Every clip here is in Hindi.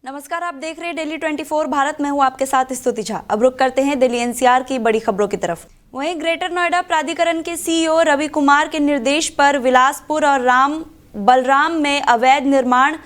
नमस्कार, आप देख रहे हैं डेली 24 भारत। मैं हूं आपके साथ स्तुति झा। अब रुक करते हैं दिल्ली एनसीआर की बड़ी खबरों की तरफ। वहीं ग्रेटर नोएडा प्राधिकरण के सीईओ रवि कुमार के निर्देश पर विलासपुर और बलराम में अवैध निर्माण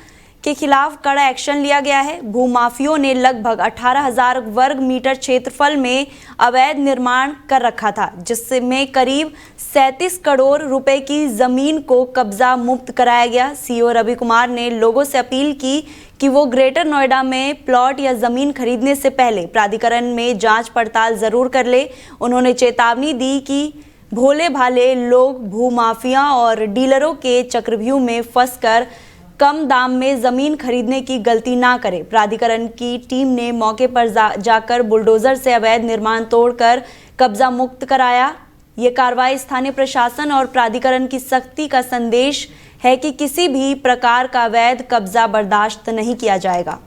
के खिलाफ कड़ा एक्शन लिया गया है। भूमाफियों ने लगभग 18,000 वर्ग मीटर क्षेत्रफल में अवैध निर्माण कर रखा था, जिसमें करीब 37 करोड़ रुपए की जमीन को कब्जा मुक्त कराया गया। सीईओ रवि कुमार ने लोगों से अपील की कि वो ग्रेटर नोएडा में प्लॉट या जमीन खरीदने से पहले प्राधिकरण में जांच पड़ताल जरूर कर ले। उन्होंने चेतावनी दी कि भोले भाले लोग भूमाफिया और डीलरों के चक्रव्यूह में फंसकर कम दाम में जमीन खरीदने की गलती ना करें। प्राधिकरण की टीम ने मौके पर जाकर बुलडोजर से अवैध निर्माण तोड़कर कब्जा मुक्त कराया। ये कार्रवाई स्थानीय प्रशासन और प्राधिकरण की सख्ती का संदेश है कि किसी भी प्रकार का अवैध कब्जा बर्दाश्त नहीं किया जाएगा।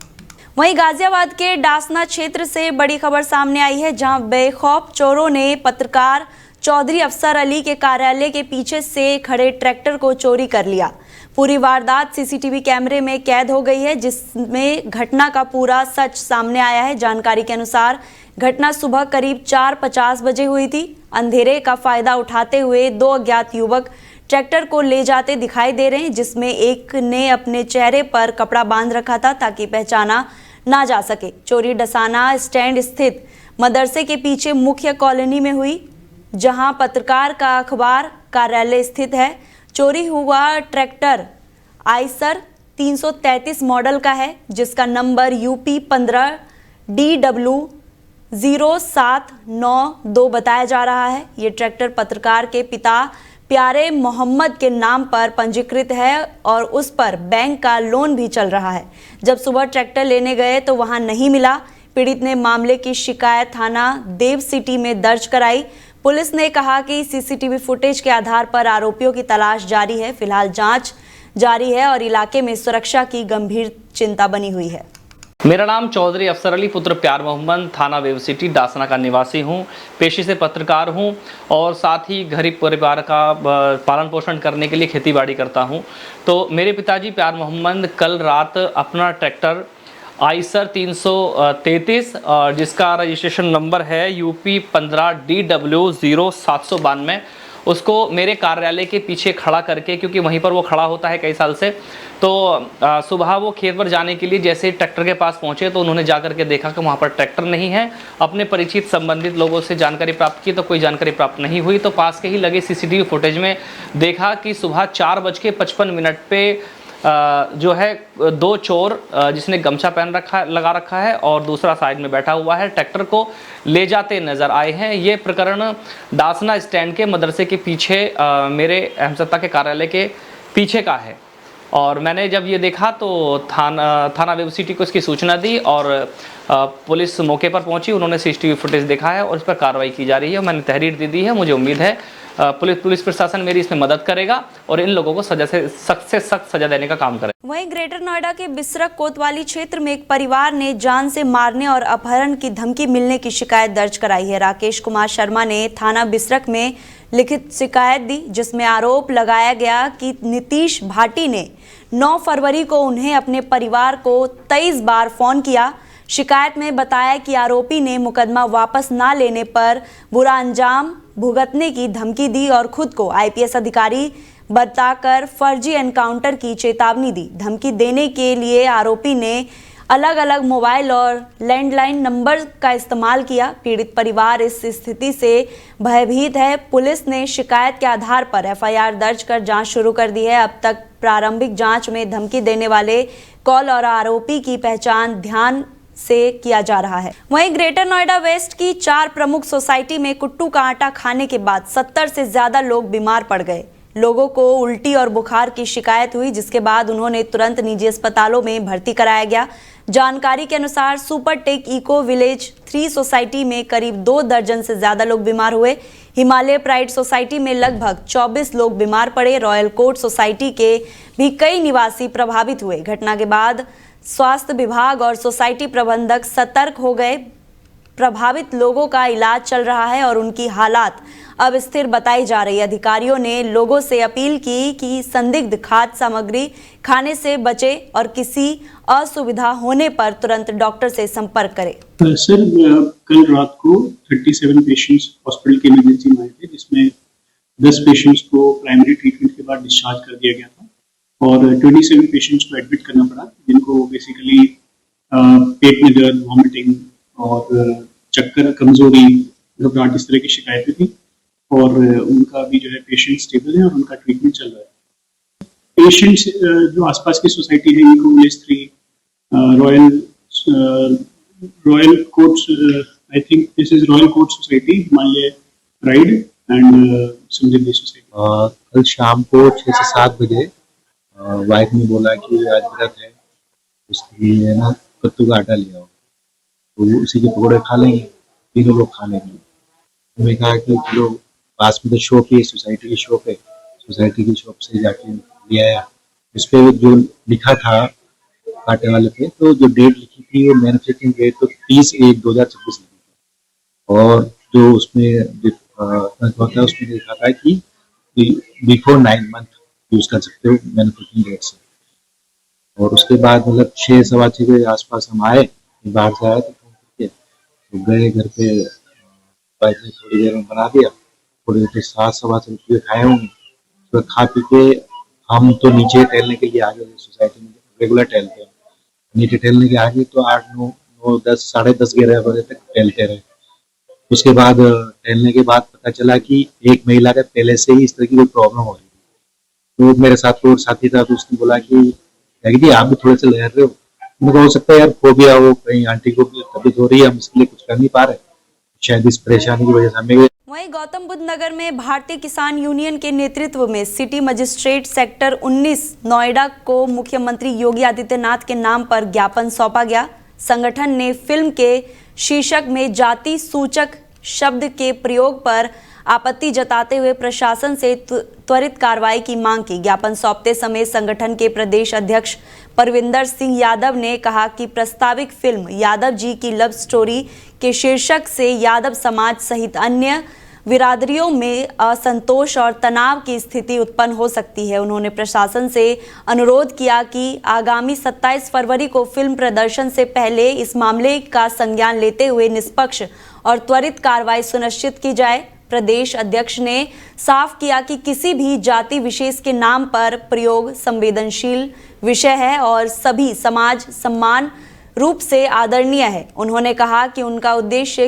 वहीं गाजियाबाद के डासना क्षेत्र से बड़ी खबर सामने आई है, जहां बेखौफ चोरों ने पत्रकार चौधरी अफसर अली के कार्यालय के पीछे से खड़े ट्रैक्टर को चोरी कर लिया। पूरी वारदात सीसीटीवी कैमरे में कैद हो गई है, जिसमें घटना का पूरा सच सामने आया है। जानकारी के अनुसार घटना सुबह करीब 4:50 बजे हुई थी। अंधेरे का फायदा उठाते हुए दो अज्ञात युवक ट्रैक्टर को ले जाते दिखाई दे रहे हैं, जिसमें एक ने अपने चेहरे पर कपड़ा बांध रखा था ताकि पहचाना ना जा सके। चोरी डसाना स्टैंड स्थित मदरसे के पीछे मुख्य कॉलोनी में हुई, जहां पत्रकार का अखबार कार्यालय स्थित है। चोरी हुआ ट्रैक्टर आइसर 333 मॉडल का है, जिसका नंबर UP 15 DW 0792 बताया जा रहा है। ये ट्रैक्टर पत्रकार के पिता प्यारे मोहम्मद के नाम पर पंजीकृत है और उस पर बैंक का लोन भी चल रहा है। जब सुबह ट्रैक्टर लेने गए तो वहां नहीं मिला। पीड़ित ने मामले की शिकायत थाना देव सिटी में दर्ज कराई। पुलिस ने कहा कि सीसीटीवी फुटेज के आधार पर आरोपियों की तलाश जारी है। फिलहाल जांच जारी है और इलाके में सुरक्षा की गंभीर चिंता बनी हुई है। मेरा नाम चौधरी अफसर अली पुत्र प्यार मोहम्मद, थाना वेव सिटी डासना का निवासी हूं। पेशे से पत्रकार हूं और साथ ही गरीब परिवार का पालन पोषण करने के लिए खेतीबाड़ी करता हूं। तो मेरे पिताजी प्यार मोहम्मद कल रात अपना ट्रैक्टर आइसर 333 जिसका रजिस्ट्रेशन नंबर है UP 15 DW 0792 उसको मेरे कार्यालय के पीछे खड़ा करके, क्योंकि वहीं पर वो खड़ा होता है कई साल से, तो सुबह वो खेत पर जाने के लिए जैसे ट्रैक्टर के पास पहुंचे तो उन्होंने जाकर के देखा कि वहाँ पर ट्रैक्टर नहीं है। अपने परिचित संबंधित लोगों से जानकारी प्राप्त की तो कोई जानकारी प्राप्त नहीं हुई। तो पास के ही लगे सीसीटीवी फुटेज में देखा कि सुबह 4:55 पे जो है दो चोर, जिसने गमछा लगा रखा है और दूसरा साइड में बैठा हुआ है, ट्रैक्टर को ले जाते नजर आए हैं। ये प्रकरण डासना स्टैंड के मदरसे के पीछे मेरे अहमसत्ता के कार्यालय के पीछे का है। और मैंने जब ये देखा तो थाना वेब सिटी को इसकी सूचना दी और पुलिस मौके पर पहुंची। उन्होंने सीसीटीवी फुटेज देखा है और इस पर कार्रवाई की जा रही है। मैंने तहरीर दे दी है। मुझे उम्मीद है पुलिस प्रशासन मेरी इसमें मदद करेगा और इन लोगों को सख्त से सख्त सजा देने का काम करेगा। वहीं ग्रेटर नोएडा के बिसरक कोतवाली क्षेत्र में एक परिवार ने जान से मारने और अपहरण की धमकी मिलने की शिकायत दर्ज कराई है। राकेश कुमार शर्मा ने थाना बिसरक में लिखित शिकायत दी, जिसमें आरोप लगाया गया कि नीतीश भाटी ने 9 फरवरी को उन्हें अपने परिवार को 23 बार फोन किया। शिकायत में बताया कि आरोपी ने मुकदमा वापस ना लेने पर बुरा अंजाम भुगतने की धमकी दी और खुद को IPS अधिकारी बताकर फर्जी एनकाउंटर की चेतावनी दी। धमकी देने के लिए आरोपी ने अलग अलग मोबाइल और लैंडलाइन नंबर का इस्तेमाल किया। पीड़ित परिवार इस स्थिति से भयभीत है। पुलिस ने शिकायत के आधार पर FIR दर्ज कर जांच शुरू कर दी है। अब तक प्रारंभिक जांच में धमकी देने वाले कॉल और आरोपी की पहचान ध्यान से किया जा रहा है। वहीं ग्रेटर नोएडा वेस्ट की 4 प्रमुख सोसाइटी में कुट्टू का आटा खाने के बाद 70 से ज्यादा लोग बीमार पड़ गए। लोगों को उल्टी और बुखार की शिकायत हुई, जिसके बाद उन्होंने तुरंत निजी अस्पतालों में भर्ती कराया गया। जानकारी के अनुसार सुपरटेक इको विलेज 3 सोसाइटी में करीब 2 दर्जन से ज्यादा लोग बीमार हुए। हिमालय प्राइड सोसाइटी में लगभग 24 लोग बीमार पड़े। रॉयल कोर्ट सोसाइटी के भी कई निवासी प्रभावित हुए। घटना के बाद स्वास्थ्य विभाग और सोसाइटी प्रबंधक सतर्क हो गए। प्रभावित लोगों का इलाज चल रहा है और उनकी हालात अब स्थिर बताई जा रही है। अधिकारियों ने लोगों से अपील की कि संदिग्ध खाद्य सामग्री खाने से बचे और किसी असुविधा होने पर तुरंत डॉक्टर से संपर्क करें। सर, कल रात को 37 पेशेंट्स हॉस्पिटल के इमरजेंसी में आए थे, जिसमें 10 पेशेंट्स को प्राइमरी ट्रीटमेंट के बाद डिस्चार्ज कर दिया गया था और 27 पेशेंट्स को एडमिट करना पड़ा, जिनको बेसिकली पेट में दर्द, वॉमिटिंग और चक्कर, कमजोरी, घबराहट इस तरह की शिकायतें थी और उनका भी जो है पेशेंट स्टेबल है और उनका ट्रीटमेंट चल रहा है। पेशेंट्स जो आसपास की सोसाइटी है, इनको village 3 royal courts, I think this is royal court society, Himalaya pride and Samriddhi society. कल शाम को 6 से 7 बजे वाइफ ने बोला कि आज व्रत है, उसकी है ना कद्दू का आटा ले आओ, तो वो उसी के पकौड़े खा लेंगे, तीनों लोग खा लेंगे। मैंने कहा कि चलो पास में तो शॉप है, सोसाइटी की शॉप है, सोसाइटी की शॉप से जाके ले आया। उस पर जो लिखा था कांटे वाले पे, तो जो डेट लिखी थी वो मैन्युफैक्चरिंग डेट तो 30/1/2024 लिखी थी और जो उसमें होता है उसमें लिखा था कि बिफोर 9 मंथ यूज कर सकते हो मैन्युफैक्चरिंग डेट से। और उसके बाद मतलब 6 सवा 6 के आसपास हम आए, बाहर से आए तो गए घर पे, वाइफ ने थोड़ी देर में बना दिया, थोड़ी देर 7 सवा 7 रुपये खाए होंगे। तो खा पी के हम तो नीचे टहलने के लिए आ गए, सोसाइटी में रेगुलर टहलते हैं, नीचे टहलने के आगे तो 8, 9, 9, 10, 10:30, 11 बजे तक टहलते रहे। उसके बाद टहलने के बाद पता चला कि एक महिला का पहले से ही इस तरह की कोई प्रॉब्लम हो रही थी। तो मेरे साथ कोई साथी था, तो उसने बोला कि जी आप भी थोड़े से लहर रहे हो। मुझे हो सकता है यार फोबिया हो, कहीं आंटी को भी तबीयत हो रही है, हम इसके लिए कुछ कर नहीं पा रहे, शायद इस परेशानी की वजह से हमें। वहीं गौतम बुद्ध नगर में भारतीय किसान यूनियन के नेतृत्व में सिटी मजिस्ट्रेट सेक्टर 19 नोएडा को मुख्यमंत्री योगी आदित्यनाथ के नाम पर ज्ञापन सौंपा गया। संगठन ने फिल्म के शीर्षक में जाति सूचक शब्द के प्रयोग पर आपत्ति जताते हुए प्रशासन से त्वरित कार्रवाई की मांग की। ज्ञापन सौंपते समय संगठन के प्रदेश अध्यक्ष परविंदर सिंह यादव ने कहा कि प्रस्तावित फिल्म यादव जी की लव स्टोरी के शीर्षक से यादव समाज सहित अन्य बिरादरियों में असंतोष और तनाव की स्थिति उत्पन्न हो सकती है। उन्होंने प्रशासन से अनुरोध किया कि आगामी 27 फरवरी को फिल्म प्रदर्शन से पहले इस मामले का संज्ञान लेते हुए निष्पक्ष और त्वरित कार्रवाई सुनिश्चित की जाए। प्रदेश अध्यक्ष ने साफ किया कि किसी भी जाति विशेष के नाम पर प्रयोग संवेदनशील विषय है और सभी समाज समान रूप से आदरणीय है। उन्होंने कहा कि उनका उद्देश्य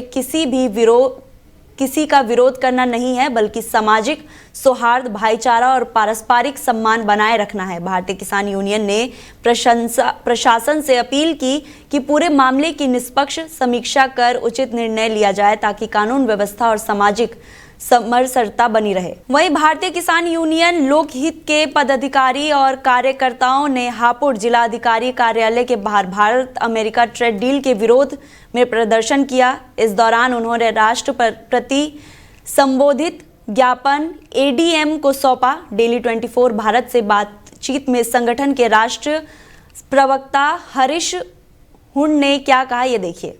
किसी का विरोध करना नहीं है, बल्कि सामाजिक सौहार्द, भाईचारा और पारस्परिक सम्मान बनाए रखना है। भारतीय किसान यूनियन ने प्रशासन से अपील की कि पूरे मामले की निष्पक्ष समीक्षा कर उचित निर्णय लिया जाए ताकि कानून व्यवस्था और सामाजिक समरसता बनी रहे। वहीं भारतीय किसान यूनियन लोकहित के पदाधिकारी और कार्यकर्ताओं ने हापुड़ जिलाधिकारी कार्यालय के बाहर भारत अमेरिका ट्रेड डील के विरोध में प्रदर्शन किया। इस दौरान उन्होंने राष्ट्र प्रति संबोधित ज्ञापन एडीएम को सौंपा। डेली 24 भारत से बातचीत में संगठन के राष्ट्रीय प्रवक्ता हरीश हुंड ने क्या कहा, ये देखिए।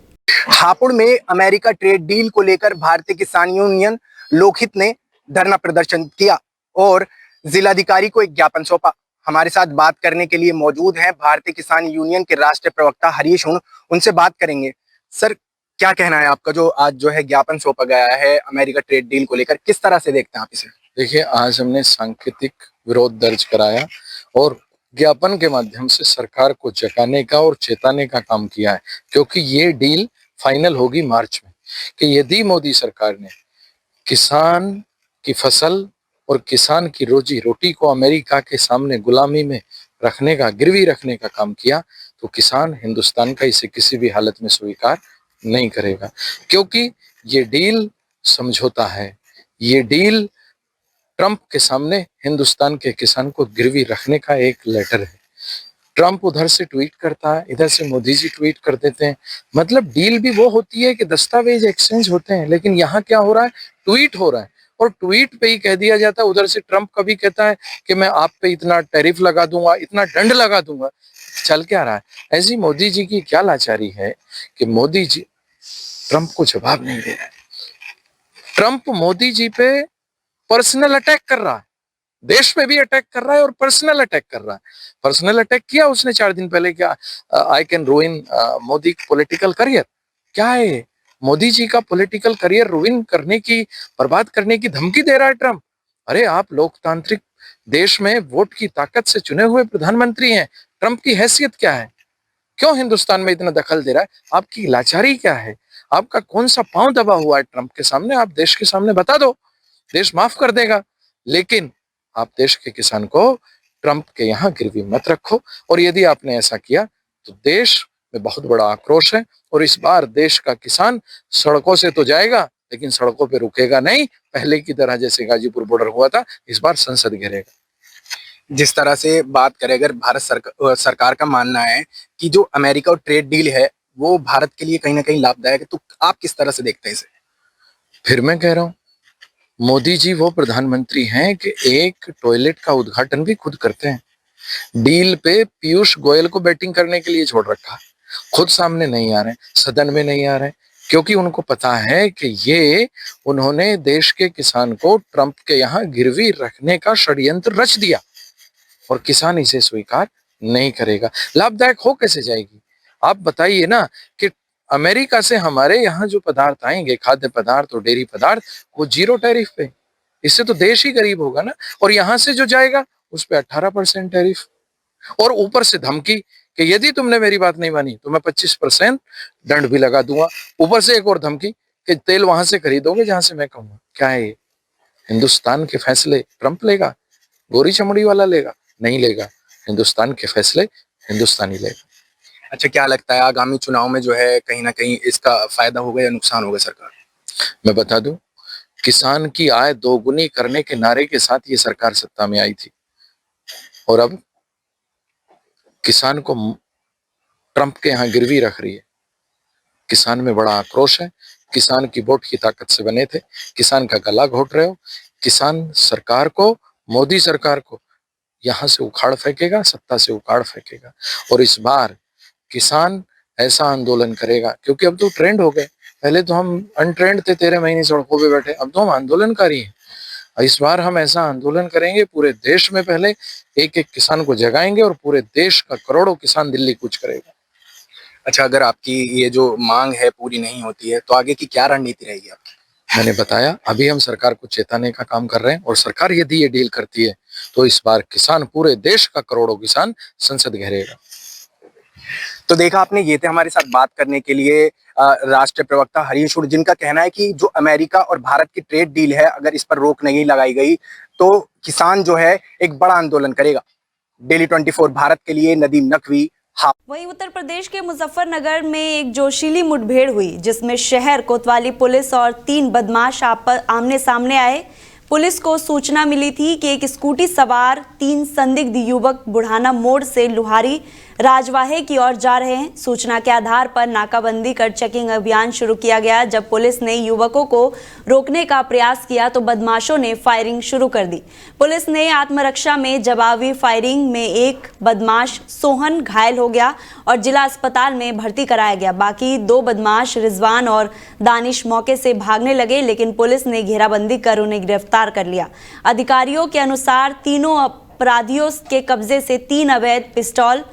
हापुड़ में अमेरिका ट्रेड डील को लेकर भारतीय किसान यूनियन लोकहित ने धरना प्रदर्शन किया और जिलाधिकारी को एक ज्ञापन सौंपा। हमारे साथ बात करने के लिए मौजूद हैं भारतीय किसान यूनियन के राष्ट्रीय प्रवक्ता हरीश हुंड, उनसे बात करेंगे। सर, क्या कहना है आपका, जो आज जो है ज्ञापन सौंपा गया है अमेरिका ट्रेड डील को लेकर, किस तरह से देखते हैं आप इसे? देखिए, आज हमने सांकेतिक विरोध दर्ज कराया और ज्ञापन के माध्यम से सरकार को जगाने का और चेताने का काम किया है, क्योंकि ये डील फाइनल होगी मार्च में कि यदि मोदी सरकार ने किसान की फसल और किसान की रोजी रोटी को अमेरिका के सामने गुलामी में रखने का, गिरवी रखने का काम किया, तो किसान हिंदुस्तान का इसे किसी भी हालत में स्वीकार नहीं करेगा, क्योंकि ये डील समझौता है। ये डील ट्रंप के सामने हिंदुस्तान के किसान को गिरवी रखने का एक लेटर है। ट्रंप उधर से ट्वीट करता है, इधर से मोदी जी ट्वीट कर देते हैं। मतलब डील भी वो होती है कि दस्तावेज एक्सचेंज होते हैं, लेकिन यहाँ क्या हो रहा है, ट्वीट हो रहा है और ट्वीट पे ही कह दिया जाता है। उधर से ट्रंप कभी कहता है कि मैं आप पे इतना टैरिफ लगा दूंगा, इतना दंड लगा दूंगा। चल क्या रहा है? ऐसी मोदी जी की क्या लाचारी है कि मोदी जी ट्रंप को जवाब नहीं दे रहा है। ट्रंप मोदी जी पे पर्सनल अटैक कर रहा है, देश पे भी अटैक कर रहा है और पर्सनल अटैक कर रहा है। पर्सनल अटैक किया उसने 4 दिन पहले, क्या I can रूइन Modi political career, क्या है? मोदी जी का पॉलिटिकल करियर रूइन करने की, बर्बाद करने की धमकी दे रहा है ट्रंप। अरे आप लोकतांत्रिक देश में वोट की ताकत से चुने हुए प्रधानमंत्री हैं, ट्रंप की हैसियत क्या है? क्यों हिंदुस्तान में इतना दखल दे रहा है? आपकी लाचारी क्या है? आपका कौन सा पांव दबा हुआ है ट्रंप के सामने? आप देश के सामने बता दो, देश माफ कर देगा। लेकिन आप देश के किसान को ट्रंप के यहाँ गिरवी मत रखो, और यदि आपने ऐसा किया तो देश में बहुत बड़ा आक्रोश है, और इस बार देश का किसान सड़कों से तो जाएगा लेकिन सड़कों पे रुकेगा नहीं। पहले की तरह जैसे गाजीपुर बॉर्डर हुआ था, इस बार संसद घेरेगा। जिस तरह से बात करें, अगर भारत सरकार का मानना है कि जो अमेरिका और ट्रेड डील है वो भारत के लिए कहीं ना कहीं लाभदायक है, तो आप किस तरह से देखते हैं इसे? फिर मैं कह रहा हूं, मोदी जी वो प्रधानमंत्री हैं कि एक टॉयलेट का उद्घाटन भी खुद करते हैं। डील पे पीयूष गोयल को बैटिंग करने के लिए छोड़ रखा, खुद सामने नहीं आ रहे, सदन में नहीं आ रहे, क्योंकि उनको पता है कि ये उन्होंने देश के किसान को ट्रंप के यहाँ गिरवी रखने का षड्यंत्र रच दिया, और किसान इसे स्वीकार नहीं करेगा। लाभदायक हो कैसे जाएगी? आप बताइए ना कि अमेरिका से हमारे यहाँ जो पदार्थ आएंगे, खाद्य पदार्थ और डेयरी पदार्थ, वो 0 टैरिफ पे, इससे तो देश ही गरीब होगा ना। और यहाँ से जो जाएगा उस पे 18% टैरिफ, और ऊपर से धमकी कि यदि तुमने मेरी बात नहीं मानी तो मैं 25% दंड भी लगा दूंगा। ऊपर से एक और धमकी कि तेल वहां से खरीदोगे जहां से मैं कहूंगा। क्या है ये? हिंदुस्तान के फैसले ट्रंप लेगा? गोरी चमड़ी वाला लेगा? नहीं लेगा। हिंदुस्तान के फैसले हिंदुस्तानी लेगा। अच्छा, क्या लगता है आगामी चुनाव में जो है कहीं ना कहीं इसका फायदा होगा या नुकसान होगा सरकार? मैं बता दूं, किसान की आय दोगुनी करने के नारे के साथ ये सरकार सत्ता में आई थी, और अब किसान को ट्रंप के यहाँ गिरवी रख रही है। किसान में बड़ा आक्रोश है। किसान की वोट की ताकत से बने थे, किसान का गला घोट रहे हो। किसान सरकार को, मोदी सरकार को यहाँ से उखाड़ फेंकेगा, सत्ता से उखाड़ फेंकेगा। और इस बार किसान ऐसा आंदोलन करेगा, क्योंकि अब तो ट्रेंड हो गए। पहले तो हम अनट्रेंड थे, 13 महीने सड़कों पे बैठे, अब तो हम आंदोलनकारी हैं। इस बार हम ऐसा आंदोलन करेंगे, पूरे देश में पहले एक एक किसान को जगाएंगे, और पूरे देश का करोड़ों किसान दिल्ली कूच करेगा। अच्छा, अगर आपकी ये जो मांग है पूरी नहीं होती है तो आगे की क्या रणनीति रहेगी आपकी? मैंने बताया, अभी हम सरकार को चेताने का काम कर रहे हैं, और सरकार यदि ये डील करती है तो इस बार किसान, पूरे देश का करोड़ों किसान संसद घेरेगा। तो देखा आपने, ये थे हमारे साथ बात करने के लिए राष्ट्रीय प्रवक्ता हरीश उड़, जिनका कहना है कि जो अमेरिका और भारत की ट्रेड डील है, अगर इस पर रोक नहीं लगाई गई तो किसान जो है एक बड़ा आंदोलन करेगा। डेली 24 भारत के लिए नदीम नकवी। वहीं उत्तर प्रदेश के मुजफ्फरनगर में एक जोशीली मुठभेड़ हुई, जिसमें शहर कोतवाली पुलिस और 3 बदमाश आमने सामने आए। पुलिस को सूचना मिली थी कि एक स्कूटी सवार 3 संदिग्ध युवक बुढ़ाना मोड़ से लुहारी राजवाहे की ओर जा रहे हैं। सूचना के आधार पर नाकाबंदी कर चेकिंग अभियान शुरू किया गया। जब पुलिस ने युवकों को रोकने का प्रयास किया तो बदमाशों ने फायरिंग शुरू कर दी। पुलिस ने आत्मरक्षा में जवाबी फायरिंग में एक बदमाश सोहन घायल हो गया और जिला अस्पताल में भर्ती कराया गया। बाकी 2 बदमाश रिजवान और दानिश मौके से भागने लगे, लेकिन पुलिस ने घेराबंदी कर उन्हें गिरफ्तार कर लिया। अधिकारियों के अनुसार तीनों अपराधियों के कब्जे से 3 अवैध पिस्तौल,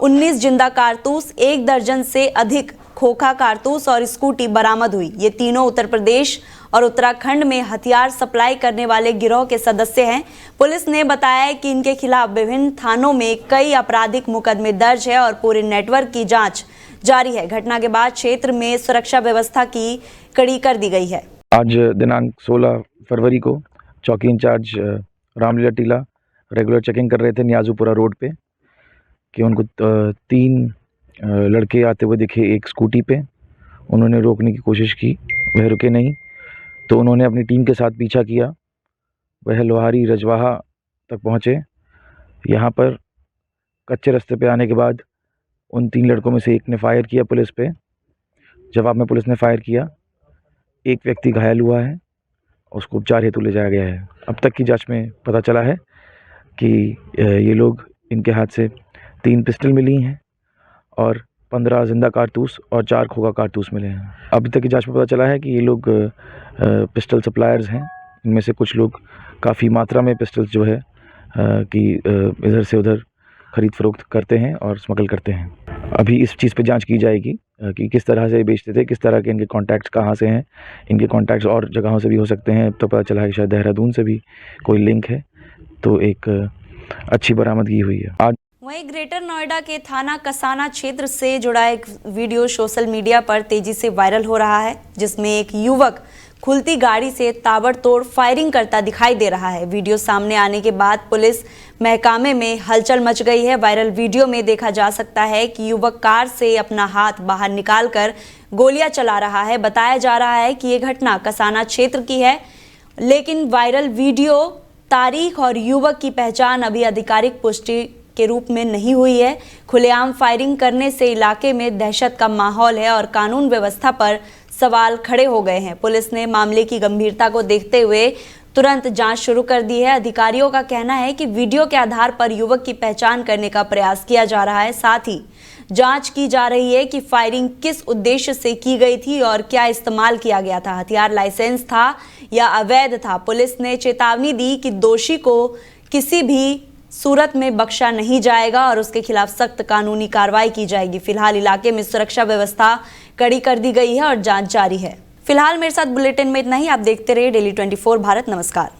19 जिंदा कारतूस, 1 दर्जन से अधिक खोखा कारतूस और स्कूटी बरामद हुई। ये तीनों उत्तर प्रदेश और उत्तराखंड में हथियार सप्लाई करने वाले गिरोह के सदस्य हैं। पुलिस ने बताया कि इनके खिलाफ विभिन्न थानों में कई आपराधिक मुकदमे दर्ज है और पूरे नेटवर्क की जांच जारी है। घटना के बाद क्षेत्र में सुरक्षा व्यवस्था की कड़ी कर दी गई है। आज दिनांक 16 फरवरी को चौकी इंचार्ज रामलीला टीला रेगुलर चेकिंग कर रहे थे नियाजुपुरा रोड पे, कि उनको 3 लड़के आते हुए दिखे एक स्कूटी पे। उन्होंने रोकने की कोशिश की, वह रुके नहीं, तो उन्होंने अपनी टीम के साथ पीछा किया। वह लोहारी रजवाहा तक पहुँचे। यहाँ पर कच्चे रास्ते पे आने के बाद उन 3 लड़कों में से एक ने फायर किया पुलिस पे। जवाब में पुलिस ने फायर किया। एक व्यक्ति घायल हुआ है, उसको उपचार हेतु ले जाया गया है। अब तक की जांच में पता चला है कि ये लोग, इनके हाथ से 3 पिस्टल मिली हैं और 15 जिंदा कारतूस और 4 खोखा कारतूस मिले हैं। अभी तक की जांच में पता चला है कि ये लोग पिस्टल सप्लायर्स हैं। इनमें से कुछ लोग काफ़ी मात्रा में पिस्टल्स जो है कि इधर से उधर ख़रीद फरोख्त करते हैं और स्मगल करते हैं। अभी इस चीज़ पे जांच की जाएगी कि किस तरह से बेचते थे, किस तरह के इनके कॉन्टैक्ट्स कहाँ से हैं। इनके कॉन्टैक्ट्स और जगहों से भी हो सकते हैं। तो पता चला है कि शायद देहरादून से भी कोई लिंक है, तो एक अच्छी बरामदगी हुई है आज। वहीं ग्रेटर नोएडा के थाना कसाना क्षेत्र से जुड़ा एक वीडियो सोशल मीडिया पर तेजी से वायरल हो रहा है, जिसमें एक युवक खुलती गाड़ी से ताबड़तोड़ फायरिंग करता दिखाई दे रहा है। वीडियो सामने आने के बाद पुलिस महकमे में हलचल मच गई है। वायरल वीडियो में देखा जा सकता है कि युवक कार से अपना हाथ बाहर निकालकर गोलियां चला रहा है। बताया जा रहा है कि ये घटना कसाना क्षेत्र की है, लेकिन वायरल वीडियो, तारीख और युवक की पहचान अभी आधिकारिक पुष्टि के रूप में नहीं हुई है। खुलेआम फायरिंग करने से इलाके में दहशत का माहौल है और कानून व्यवस्था पर सवाल खड़े हो गए हैं। पुलिस ने मामले की गंभीरता को देखते हुए तुरंत जांच शुरू कर दी है। अधिकारियों का कहना है कि वीडियो के आधार पर युवक की पहचान करने का प्रयास किया जा रहा है। साथ ही जांच की जा रही है कि फायरिंग किस उद्देश्य से की गई थी और क्या इस्तेमाल किया गया था। हथियार लाइसेंस था या अवैध था। पुलिस ने चेतावनी दी कि दोषी को किसी भी सूरत में बख्शा नहीं जाएगा और उसके खिलाफ सख्त कानूनी कार्रवाई की जाएगी। फिलहाल इलाके में सुरक्षा व्यवस्था कड़ी कर दी गई है और जांच जारी है। फिलहाल मेरे साथ बुलेटिन में इतना ही। आप देखते रहिए डेली 24 भारत। नमस्कार।